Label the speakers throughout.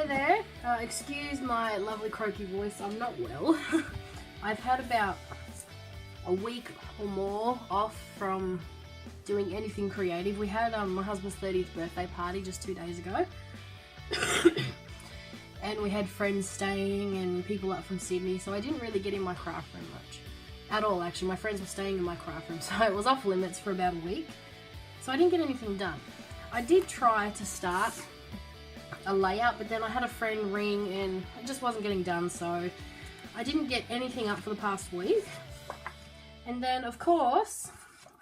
Speaker 1: Hi there, excuse my lovely croaky voice, I'm not well. I've had about a week or more off from doing anything creative. We had my husband's 30th birthday party just 2 days ago. And we had friends staying and people up from Sydney, so I didn't really get in my craft room much. At all, actually. My friends were staying in my craft room, so it was off limits for about a week. So I didn't get anything done. I did try to start a layout, but then I had a friend ring and it just wasn't getting done, so I didn't get anything up for the past week. And then, of course,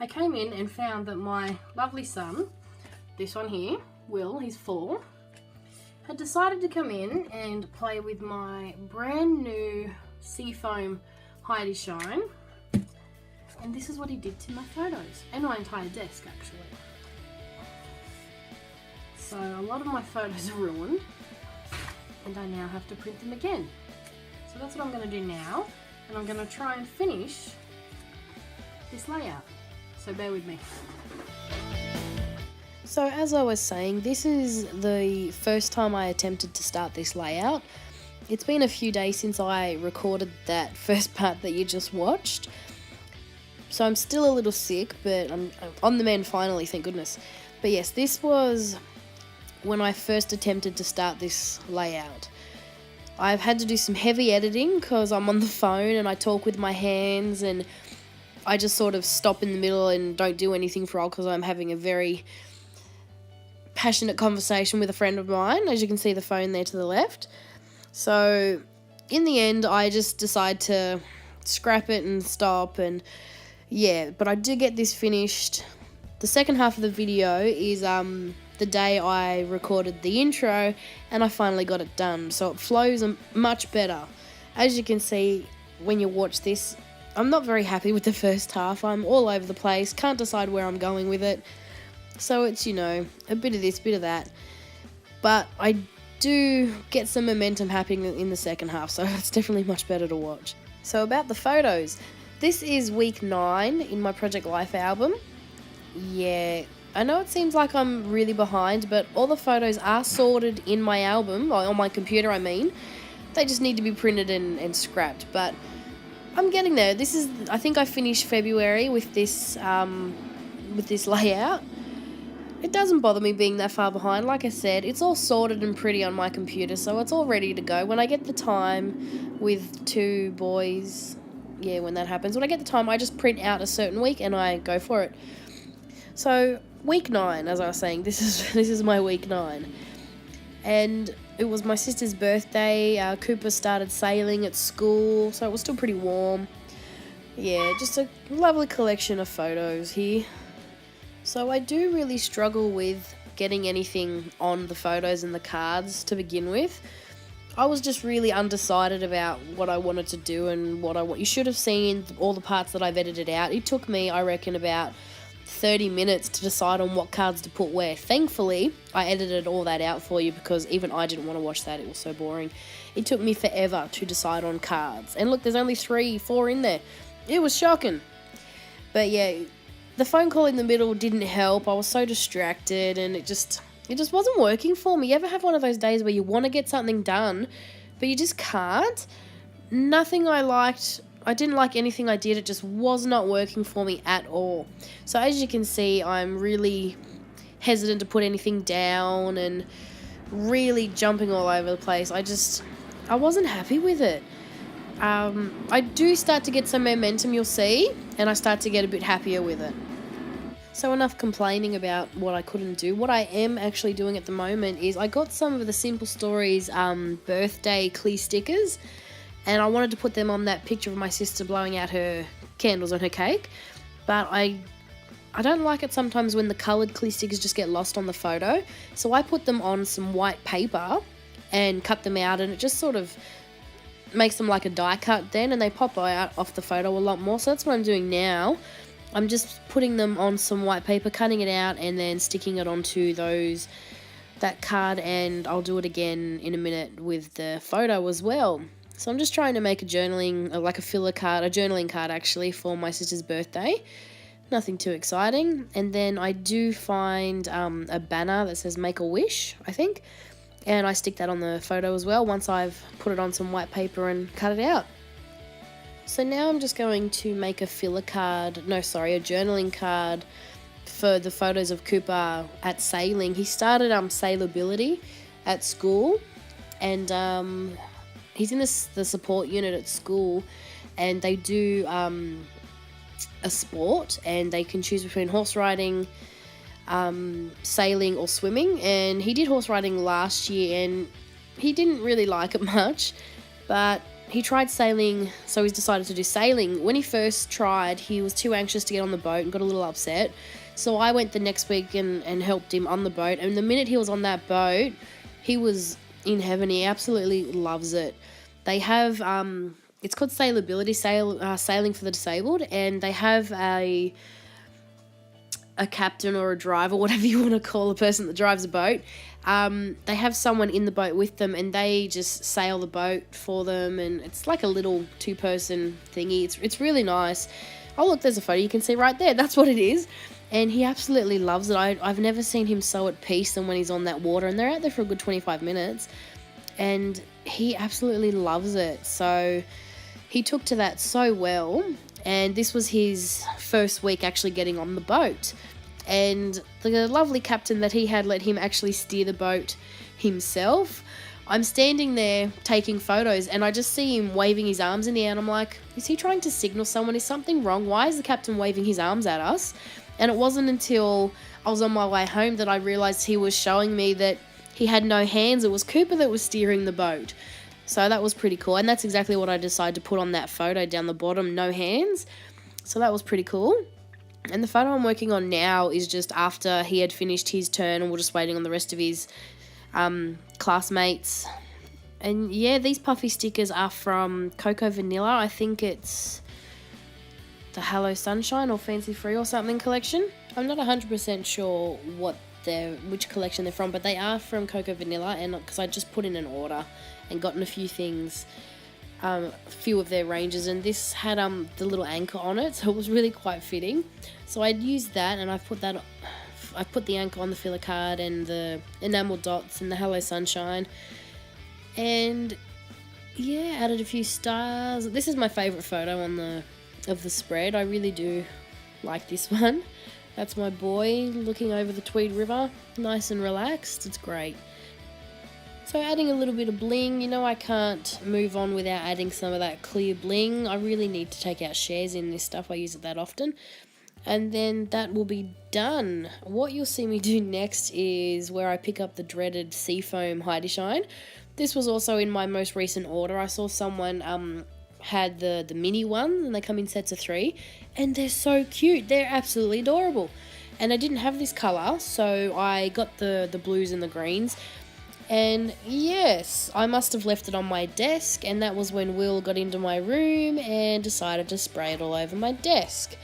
Speaker 1: I came in and found that my lovely son, this one here, Will, he's 4, had decided to come in and play with my brand new Seafoam Heidi Shine. And this is what he did to my photos, and my entire desk actually. So a lot of my photos are ruined, and I now have to print them again. So that's what I'm going to do now, and I'm going to try and finish this layout. So bear with me. So as I was saying, this is the first time I attempted to start this layout. It's been a few days since I recorded that first part that you just watched. So I'm still a little sick, but I'm on the mend finally, thank goodness. But yes, this was when I first attempted to start this layout. I've had to do some heavy editing because I'm on the phone and I talk with my hands, and I just sort of stop in the middle and don't do anything for a while because I'm having a very passionate conversation with a friend of mine. As you can see, the phone there to the left. So in the end, I just decide to scrap it and stop, and yeah, but I did get this finished. The second half of the video is the day I recorded the intro, and I finally got it done, so it flows much better. As you can see when you watch this, I'm not very happy with the first half. I'm all over the place, can't decide where I'm going with it. So it's, you know, a bit of this, bit of that. But I do get some momentum happening in the second half, so it's definitely much better to watch. So about the photos. This is week 9 in my Project Life album. Yeah, I know it seems like I'm really behind, but all the photos are sorted in my album, on my computer I mean. They just need to be printed and scrapped, but I'm getting there. This is, I think I finished February with this layout. It doesn't bother me being that far behind. Like I said, it's all sorted and pretty on my computer, so it's all ready to go. When I get the time with 2 boys, yeah, when that happens, when I get the time, I just print out a certain week and I go for it. So week 9, as I was saying, this is my week 9, and it was my sister's birthday. Cooper started sailing at school, so it was still pretty warm. Yeah, just a lovely collection of photos here. So I do really struggle with getting anything on the photos and the cards to begin with. I was just really undecided about what I wanted to do and what I want. You should have seen all the parts that I've edited out. It took me, I reckon, about 30 minutes to decide on what cards to put where. Thankfully, I edited all that out for you because even I didn't want to watch that. It was so boring. It took me forever to decide on cards. And look, there's only 4 in there. It was shocking. But yeah, the phone call in the middle didn't help. I was so distracted and it just wasn't working for me. You ever have one of those days where you want to get something done, but you just can't? Nothing I liked. I didn't like anything I did. It just was not working for me at all. So as you can see, I'm really hesitant to put anything down and really jumping all over the place. I wasn't happy with it. I do start to get some momentum, you'll see, and I start to get a bit happier with it. So enough complaining about what I couldn't do. What I am actually doing at the moment is I got some of the Simple Stories birthday Clee stickers, and I wanted to put them on that picture of my sister blowing out her candles on her cake, but I don't like it sometimes when the coloured Clee stickers just get lost on the photo, so I put them on some white paper and cut them out, and it just sort of makes them like a die cut then, and they pop out off the photo a lot more. So that's what I'm doing now. I'm just putting them on some white paper, cutting it out, and then sticking it onto that card, and I'll do it again in a minute with the photo as well. So I'm just trying to make a journaling card actually for my sister's birthday. Nothing too exciting. And then I do find a banner that says Make a Wish, I think. And I stick that on the photo as well once I've put it on some white paper and cut it out. So now I'm just going to make a journaling card for the photos of Cooper at sailing. He started sailability at school, and he's in the support unit at school, and they do a sport, and they can choose between horse riding, sailing or swimming. And he did horse riding last year and he didn't really like it much, but he tried sailing, so he's decided to do sailing. When he first tried, he was too anxious to get on the boat and got a little upset, so I went the next week and helped him on the boat, and the minute he was on that boat, he was in heaven. He absolutely loves it. They have it's called sailability, sailing for the disabled, and they have a captain or a driver, whatever you want to call a person that drives a boat. They have someone in the boat with them, and they just sail the boat for them, and it's like a little 2-person thingy. It's really nice. Oh look, there's a photo you can see right there. That's what it is. And he absolutely loves it. I've never seen him so at peace than when he's on that water, and they're out there for a good 25 minutes, and he absolutely loves it. So he took to that so well, and this was his first week actually getting on the boat. And the lovely captain that he had let him actually steer the boat himself. I'm standing there taking photos, and I just see him waving his arms in the air, and I'm like, is he trying to signal someone? Is something wrong? Why is the captain waving his arms at us? And it wasn't until I was on my way home that I realised he was showing me that he had no hands. It was Cooper that was steering the boat. So that was pretty cool, and that's exactly what I decided to put on that photo down the bottom, no hands. So that was pretty cool. And the photo I'm working on now is just after he had finished his turn and we're just waiting on the rest of his classmates. And yeah, these puffy stickers are from Cocoa Vanilla. I think it's the Hello Sunshine or Fancy Free or something collection. I'm not 100% sure which collection they're from, but they are from Cocoa Vanilla, and because I just put in an order and gotten a few things, a few of their ranges, and this had the little anchor on it, so it was really quite fitting. So I'd used that, and I put the anchor on the filler card and the enamel dots and the Hello Sunshine, and yeah, added a few stars. This is my favourite photo of the spread. I really do like this one. That's my boy looking over the Tweed River, nice and relaxed. It's great. So adding a little bit of bling, I can't move on without adding some of that clear bling. I really need to take out shares in this stuff. I use it that often. And then that will be done. What you'll see me do next is where I pick up the dreaded Seafoam Heidi Shine. This was also in my most recent order. I saw someone had the mini ones, and they come in sets of 3, and they're so cute. They're absolutely adorable. And I didn't have this colour, so I got the blues and the greens. And yes, I must have left it on my desk, and that was when Will got into my room and decided to spray it all over my desk.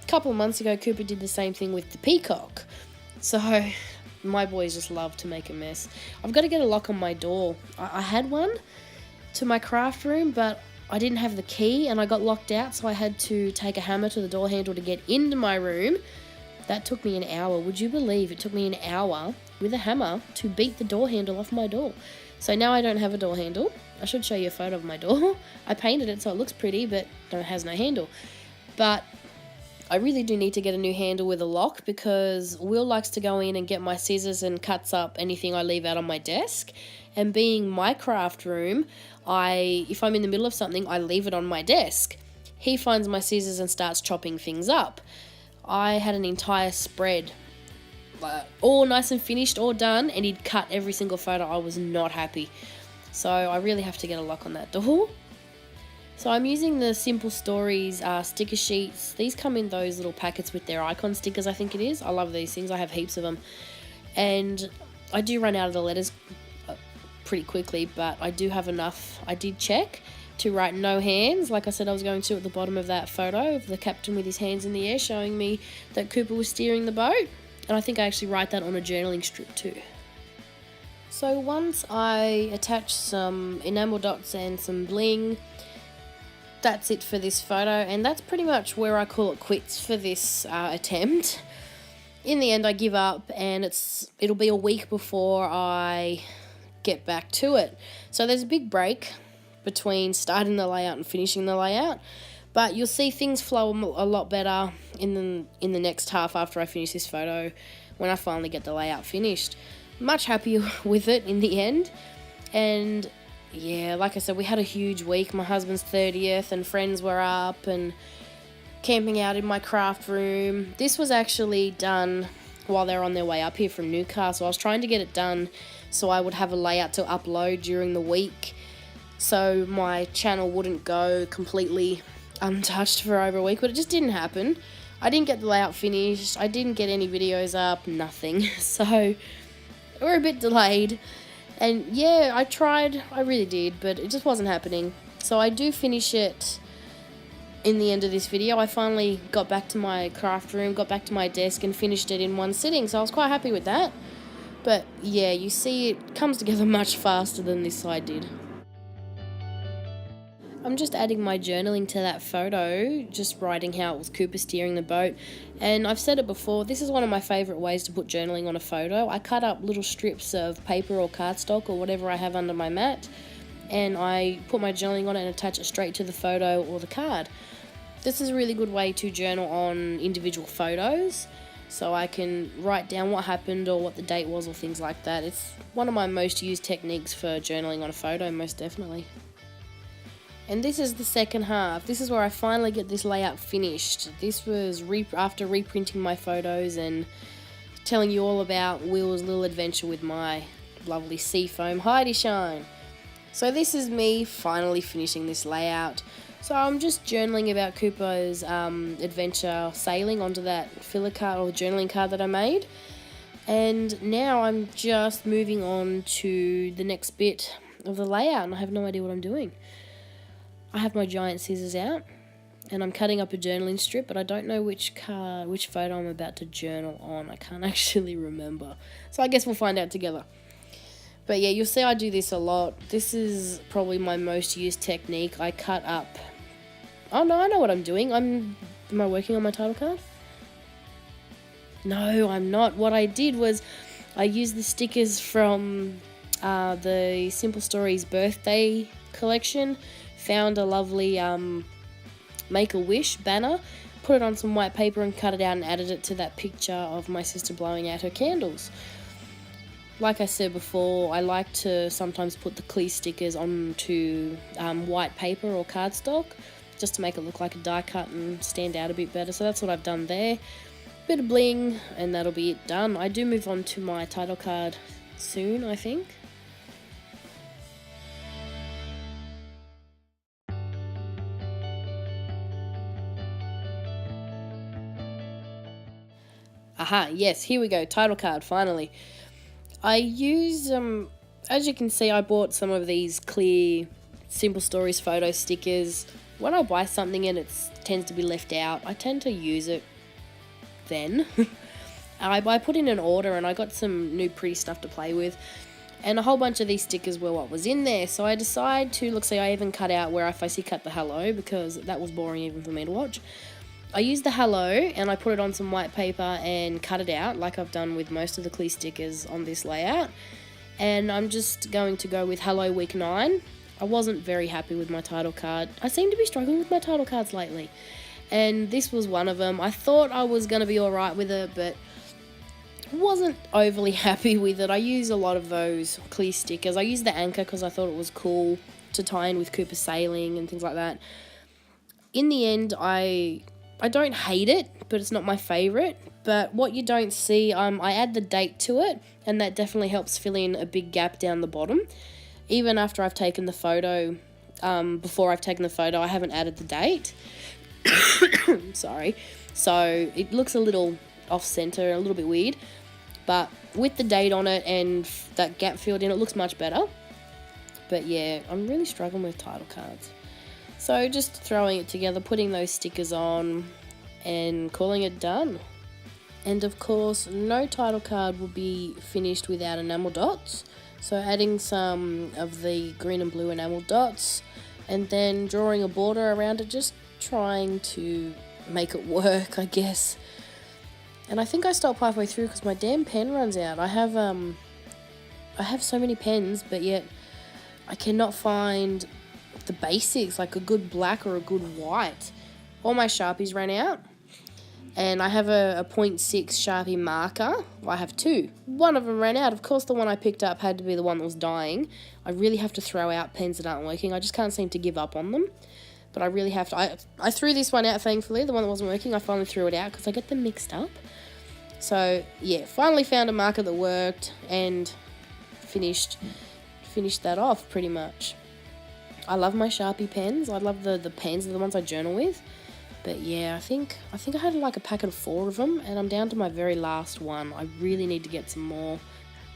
Speaker 1: A couple of months ago, Cooper did the same thing with the peacock. So my boys just love to make a mess. I've got to get a lock on my door. I had one to my craft room, but I didn't have the key and I got locked out, so I had to take a hammer to the door handle to get into my room. That took me an hour. Would you believe it took me an hour with a hammer to beat the door handle off my door? So now I don't have a door handle. I should show you a photo of my door. I painted it so it looks pretty, but it has no handle. But I really do need to get a new handle with a lock, because Will likes to go in and get my scissors and cuts up anything I leave out on my desk. And being my craft room, if I'm in the middle of something, I leave it on my desk. He finds my scissors and starts chopping things up. I had an entire spread, all nice and finished, all done, and he'd cut every single photo. I was not happy. So I really have to get a lock on that door. So I'm using the Simple Stories sticker sheets. These come in those little packets with their icon stickers, I think it is. I love these things. I have heaps of them. And I do run out of the letters pretty quickly, but I do have enough. I did check to write no hands, like I said I was going to, at the bottom of that photo of the captain with his hands in the air showing me that Cooper was steering the boat. And I think I actually write that on a journaling strip too. So once I attach some enamel dots and some bling, that's it for this photo, and that's pretty much where I call it quits for this attempt. In the end, I give up, and it'll be a week before I get back to it. So there's a big break between starting the layout and finishing the layout, but you'll see things flow a lot better in the next half after I finish this photo, when I finally get the layout finished. Much happier with it in the end. And yeah, like I said, we had a huge week. My husband's 30th and friends were up and camping out in my craft room. This was actually done while they were on their way up here from Newcastle. I was trying to get it done so I would have a layout to upload during the week, so my channel wouldn't go completely untouched for over a week, but it just didn't happen. I didn't get the layout finished, I didn't get any videos up, nothing. So we're a bit delayed. And yeah, I tried, I really did, but it just wasn't happening. So I do finish it in the end of this video. I finally got back to my craft room, got back to my desk and finished it in one sitting, so I was quite happy with that. But yeah, you see it comes together much faster than this side did. I'm just adding my journaling to that photo, just writing how it was Cooper steering the boat. And I've said it before, this is one of my favourite ways to put journaling on a photo. I cut up little strips of paper or cardstock or whatever I have under my mat, and I put my journaling on it and attach it straight to the photo or the card. This is a really good way to journal on individual photos, so I can write down what happened or what the date was or things like that. It's one of my most used techniques for journaling on a photo, most definitely. And this is the second half. This is where I finally get this layout finished. This was after reprinting my photos and telling you all about Will's little adventure with my lovely Seafoam Heidi Shine. So this is me finally finishing this layout. So I'm just journaling about Cooper's adventure sailing onto that filler card or journaling card that I made. And now I'm just moving on to the next bit of the layout, and I have no idea what I'm doing. I have my giant scissors out and I'm cutting up a journaling strip, but I don't know which photo I'm about to journal on. I can't actually remember. So I guess we'll find out together. But yeah, you'll see I do this a lot. This is probably my most used technique. I cut up... Oh no, I know what I'm doing. Am I working on my title card? No, I'm not. What I did was I used the stickers from the Simple Stories birthday collection. Found a lovely Make-A-Wish banner, put it on some white paper and cut it out and added it to that picture of my sister blowing out her candles. Like I said before, I like to sometimes put the clear stickers onto white paper or cardstock, just to make it look like a die cut and stand out a bit better. So that's what I've done there. Bit of bling and that'll be it done. I do move on to my title card soon, I think. Aha, yes, here we go, title card, finally. I use, as you can see, I bought some of these clear Simple Stories photo stickers. When I buy something and it tends to be left out, I tend to use it then. I put in an order and I got some new pretty stuff to play with, and a whole bunch of these stickers were what was in there. So I decided to, look, see, I even cut out where I fussy cut the hello, because that was boring even for me to watch. I used the hello and I put it on some white paper and cut it out like I've done with most of the clear stickers on this layout. And I'm just going to go with Hello Week 9. I wasn't very happy with my title card. I seem to be struggling with my title cards lately. And this was one of them. I thought I was going to be alright with it, but wasn't overly happy with it. I use a lot of those clear stickers. I used the anchor because I thought it was cool to tie in with Cooper sailing and things like that. In the end, I don't hate it, but it's not my favourite. But what you don't see, I add the date to it, and that definitely helps fill in a big gap down the bottom. Even after I've taken the photo, before I've taken the photo, I haven't added the date. Sorry. So it looks a little off-centre, a little bit weird. But with the date on it and that gap filled in, it looks much better. But yeah, I'm really struggling with title cards. So just throwing it together, putting those stickers on and calling it done. And of course, no title card will be finished without enamel dots. So adding some of the green and blue enamel dots and then drawing a border around it, just trying to make it work, I guess. And I think I stopped halfway through because my damn pen runs out. I have I have so many pens, but yet I cannot find the basics, like a good black or a good white. All my Sharpies ran out, and I have a 0.6 Sharpie marker. Well, I have two. One of them ran out. Of course, the one I picked up had to be the one that was dying. I really have to throw out pens that aren't working. I just can't seem to give up on them. But I really have to. I threw this one out, thankfully. The one that wasn't working, I finally threw it out because I get them mixed up. So, yeah, finally found a marker that worked and finished that off pretty much. I love my Sharpie pens. I love the pens, the ones I journal with. But yeah, I think I had like a packet of 4 of them, and I'm down to my very last one. I really need to get some more.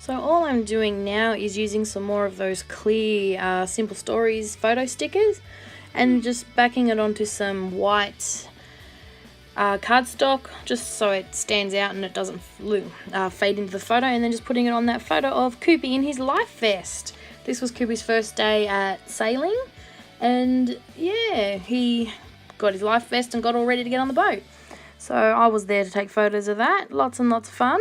Speaker 1: So all I'm doing now is using some more of those clear Simple Stories photo stickers and just backing it onto some white cardstock, just so it stands out and it doesn't fade into the photo, and then just putting it on that photo of Koopy in his life vest. This was Koopy's first day at sailing, and yeah, he got his life vest and got all ready to get on the boat. So I was there to take photos of that. Lots and lots of fun.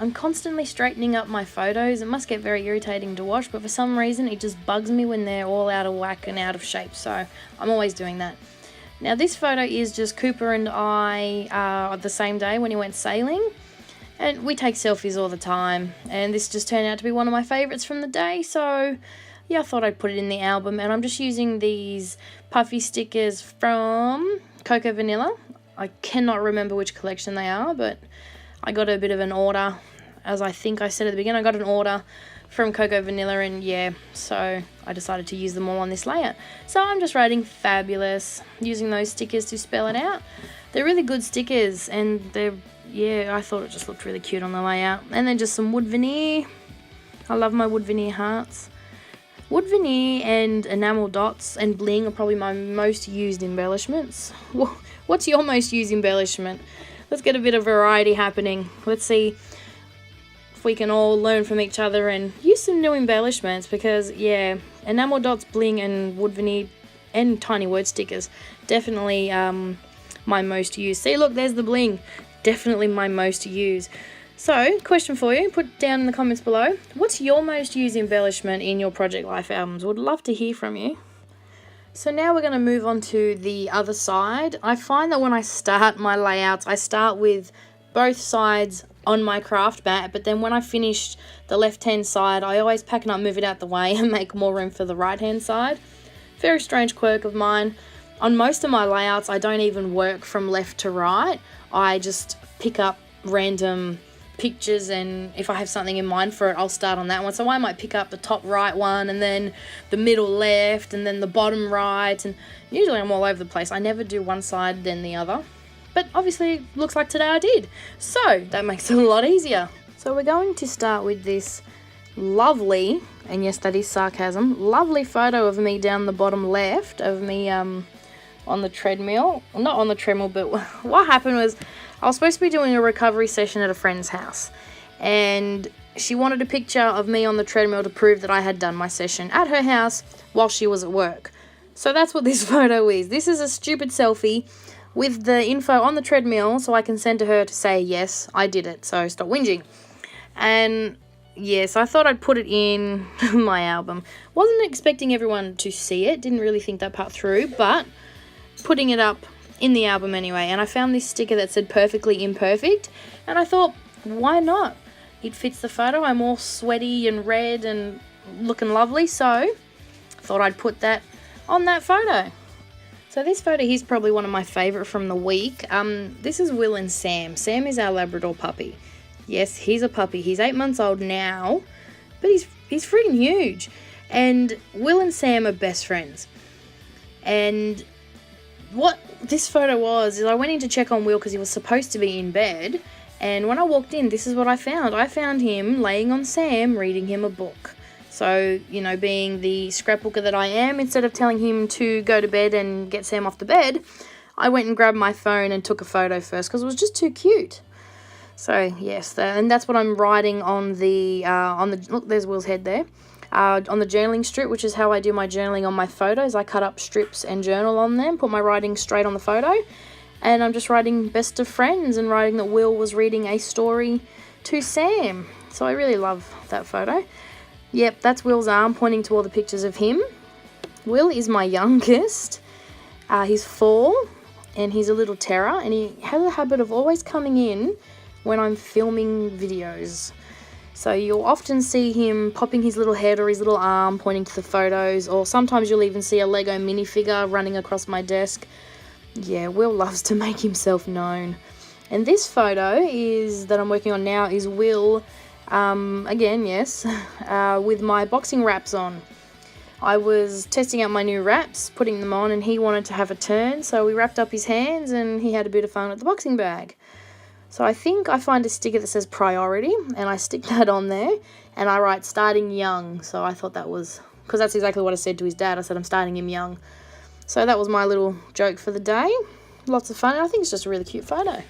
Speaker 1: I'm constantly straightening up my photos. It must get very irritating to watch, but for some reason it just bugs me when they're all out of whack and out of shape, so I'm always doing that. Now this photo is just Cooper and I the same day when he went sailing, and we take selfies all the time, and this just turned out to be one of my favourites from the day, so yeah, I thought I'd put it in the album. And I'm just using these puffy stickers from Cocoa Vanilla. I cannot remember which collection they are, but I got a bit of an order, as I think I said at the beginning, I got an order from Cocoa Vanilla, and yeah, so I decided to use them all on this layout. So I'm just writing fabulous, using those stickers to spell it out. They're really good stickers, and yeah, I thought it just looked really cute on the layout. And then just some wood veneer. I love my wood veneer hearts. Wood veneer and enamel dots and bling are probably my most used embellishments. What's your most used embellishment? Let's get a bit of variety happening. Let's see if we can all learn from each other and use some new embellishments, because yeah, enamel dots, bling and wood veneer and tiny word stickers, definitely my most used. See, look, there's the bling. Definitely my most used. So, question for you, put down in the comments below, what's your most used embellishment in your Project Life albums? Would love to hear from you. So now we're going to move on to the other side. I find that when I start my layouts, I start with both sides on my craft mat, but then when I finish the left-hand side, I always pack it up, move it out the way, and make more room for the right-hand side. Very strange quirk of mine. On most of my layouts, I don't even work from left to right. I just pick up random pictures, and if I have something in mind for it, I'll start on that one. So I might pick up the top right one, and then the middle left, and then the bottom right, and usually I'm all over the place. I never do one side then the other, but obviously looks like today I did, so that makes it a lot easier. So we're going to start with this lovely, and yes, that is sarcasm, lovely photo of me down the bottom left of me on the treadmill. Well, not on the treadmill, but what happened was I was supposed to be doing a recovery session at a friend's house, and she wanted a picture of me on the treadmill to prove that I had done my session at her house while she was at work. So that's what this photo is. This is a stupid selfie with the info on the treadmill so I can send to her to say, yes, I did it, so stop whinging. And yes, I thought I'd put it in my album. Wasn't expecting everyone to see it, didn't really think that part through, but putting it up in the album anyway. And I found this sticker that said perfectly imperfect, and I thought, why not? It fits the photo. I'm all sweaty and red and looking lovely, so thought I'd put that on that photo. So this photo here's probably one of my favourite from the week. This is Will and Sam. Sam is our Labrador puppy. Yes, he's a puppy. He's 8 months old now, but he's freaking huge.
Speaker 2: And Will and Sam are best friends. And what this photo was is I went in to check on Will because he was supposed to be in bed. And when I walked in, this is what I found. I found him laying on Sam, reading him a book. So, you know, being the scrapbooker that I am, instead of telling him to go to bed and get Sam off the bed, I went and grabbed my phone and took a photo first because it was just too cute. So, yes, and that's what I'm writing on the, look, there's Will's head there. On the journaling strip, which is how I do my journaling on my photos. I cut up strips and journal on them, put my writing straight on the photo, and I'm just writing best of friends and writing that Will was reading a story to Sam. So I really love that photo. Yep, that's Will's arm pointing to all the pictures of him. Will is my youngest. He's 4 and he's a little terror, and he has a habit of always coming in when I'm filming videos. So you'll often see him popping his little head or his little arm pointing to the photos, or sometimes you'll even see a Lego minifigure running across my desk. Yeah, Will loves to make himself known. And this photo is that I'm working on now is Will, again, yes, with my boxing wraps on. I was testing out my new wraps, putting them on, and he wanted to have a turn, so we wrapped up his hands and he had a bit of fun with the boxing bag. So I think I find a sticker that says priority, and I stick that on there, and I write starting young. So I thought that was, because that's exactly what I said to his dad. I said I'm starting him young. So that was my little joke for the day. Lots of fun, and I think it's just a really cute photo.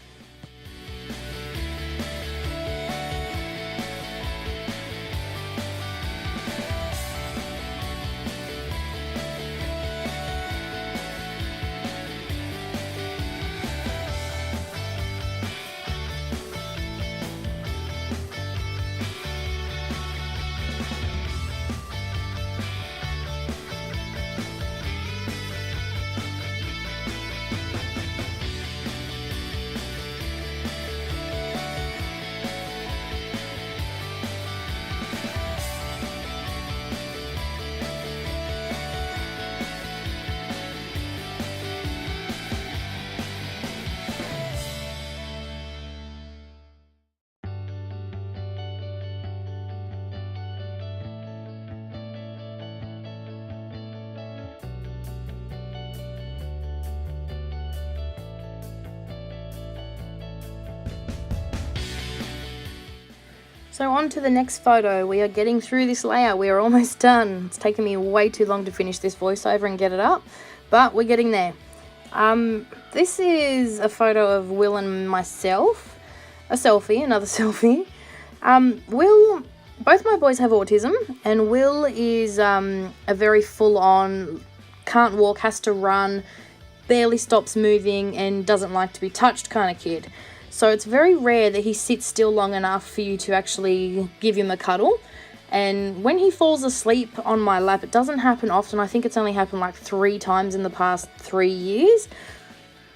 Speaker 2: So on to the next photo. We are getting through this layout. We are almost done. It's taken me way too long to finish this voiceover and get it up, but we're getting there. This is a photo of Will and myself. A selfie, another selfie. Will, both my boys have autism, and Will is a very full-on, can't walk, has to run, barely stops moving, and doesn't like to be touched kind of kid. So it's very rare that he sits still long enough for you to actually give him a cuddle. And when he falls asleep on my lap, it doesn't happen often. I think it's only happened like 3 times in the past 3 years.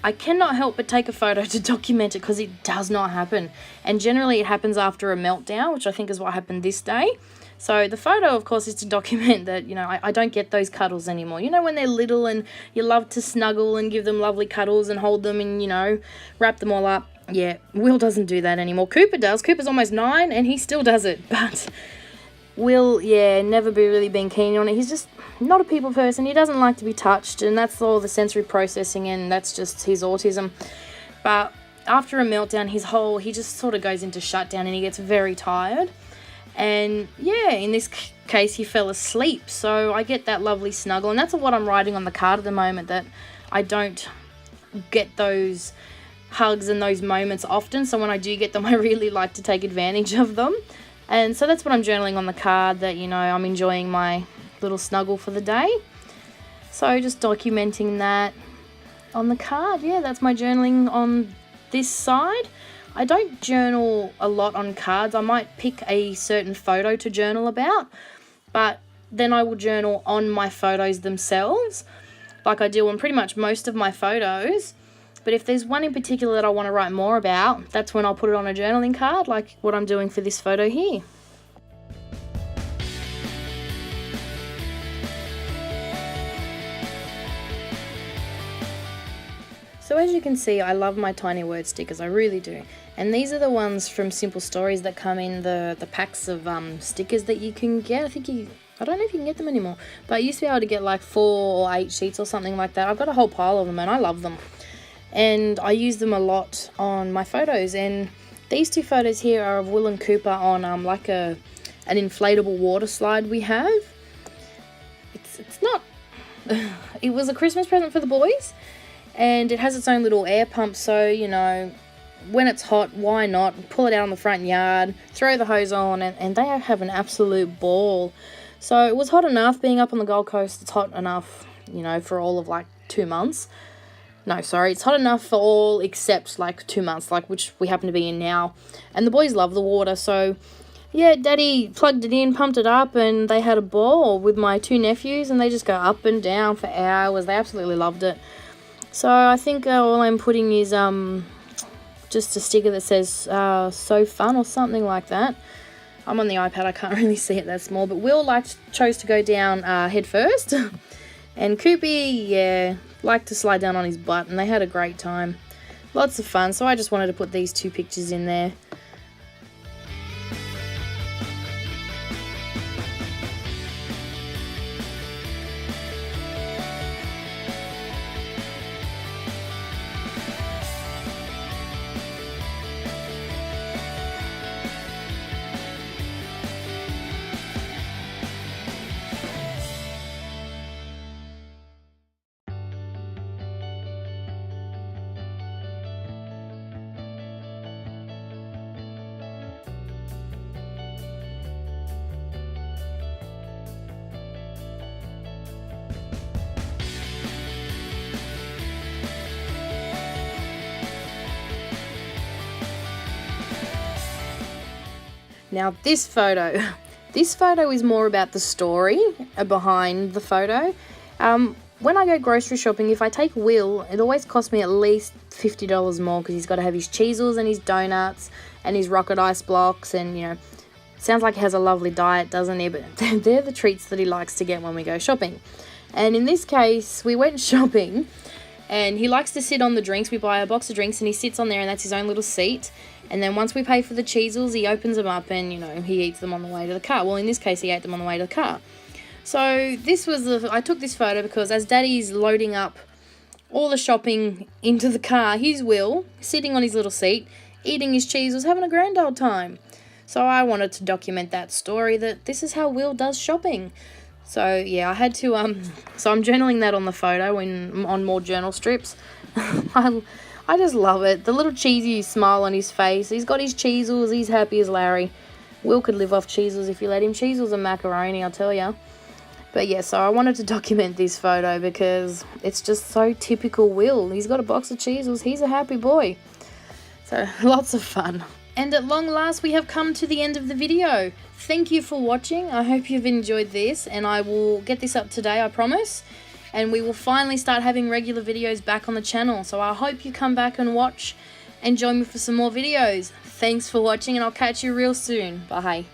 Speaker 2: I cannot help but take a photo to document it because it does not happen. And generally it happens after a meltdown, which I think is what happened this day. So the photo, of course, is to document that, you know, I don't get those cuddles anymore. You know, when they're little and you love to snuggle and give them lovely cuddles and hold them and, you know, wrap them all up. Yeah, Will doesn't do that anymore. Cooper does. Cooper's almost 9 and he still does it. But Will, yeah, never really been keen on it. He's just not a people person. He doesn't like to be touched, and that's all the sensory processing, and that's just his autism. But after a meltdown, he just sort of goes into shutdown and he gets very tired. And yeah, in this case, he fell asleep. So I get that lovely snuggle, and that's what I'm writing on the card at the moment, that I don't get those hugs and those moments often. So when I do get them, I really like to take advantage of them. And so that's what I'm journaling on the card, that, you know, I'm enjoying my little snuggle for the day. So just documenting that on the card. Yeah, that's my journaling on this side. I don't journal a lot on cards. I might pick a certain photo to journal about, but then I will journal on my photos themselves, like I do on pretty much most of my photos. But if there's one in particular that I want to write more about, that's when I'll put it on a journaling card, like what I'm doing for this photo here. So as you can see, I love my tiny word stickers, I really do. And these are the ones from Simple Stories that come in the packs of stickers that you can get. I think I don't know if you can get them anymore, but I used to be able to get like 4 or 8 sheets or something like that. I've got a whole pile of them and I love them. And I use them a lot on my photos. And these 2 photos here are of Will and Cooper on like an inflatable water slide we have. It's not... It was a Christmas present for the boys. And it has its own little air pump, so, you know, when it's hot, why not? Pull it out on the front yard, throw the hose on, and they have an absolute ball. So it was hot enough, being up on the Gold Coast, it's hot enough, you know, for all of like 2 months. No, sorry, it's hot enough for all except like 2 months, like which we happen to be in now. And the boys love the water, so yeah, Daddy plugged it in, pumped it up, and they had a ball with my 2 nephews, and they just go up and down for hours. They absolutely loved it. So I think all I'm putting is just a sticker that says so fun or something like that. I'm on the iPad, I can't really see it that small, but Will chose to go down head first. And Koopy, yeah, liked to slide down on his butt, and they had a great time. Lots of fun, so I just wanted to put these 2 pictures in there. Now this photo is more about the story behind the photo. When I go grocery shopping, if I take Will, it always costs me at least $50 more because he's got to have his cheesels and his donuts and his rocket ice blocks, and you know, sounds like he has a lovely diet, doesn't he? But they're the treats that he likes to get when we go shopping. And in this case, we went shopping and he likes to sit on the drinks. We buy a box of drinks and he sits on there, and that's his own little seat. And then once we pay for the cheesels, he opens them up and, you know, he eats them on the way to the car. Well, in this case, he ate them on the way to the car. So I took this photo because as Daddy's loading up all the shopping into the car, here's Will sitting on his little seat, eating his cheesels, having a grand old time. So I wanted to document that story, that this is how Will does shopping. So yeah, I had to, so I'm journaling that on the photo on more journal strips. I just love it. The little cheesy smile on his face. He's got his cheesels. He's happy as Larry. Will could live off cheesels if you let him. Cheesels and macaroni, I'll tell ya. But yeah, so I wanted to document this photo because it's just so typical Will. He's got a box of cheesels. He's a happy boy. So lots of fun. And at long last, we have come to the end of the video. Thank you for watching. I hope you've enjoyed this, and I will get this up today, I promise. And we will finally start having regular videos back on the channel. So I hope you come back and watch and join me for some more videos. Thanks for watching, and I'll catch you real soon. Bye.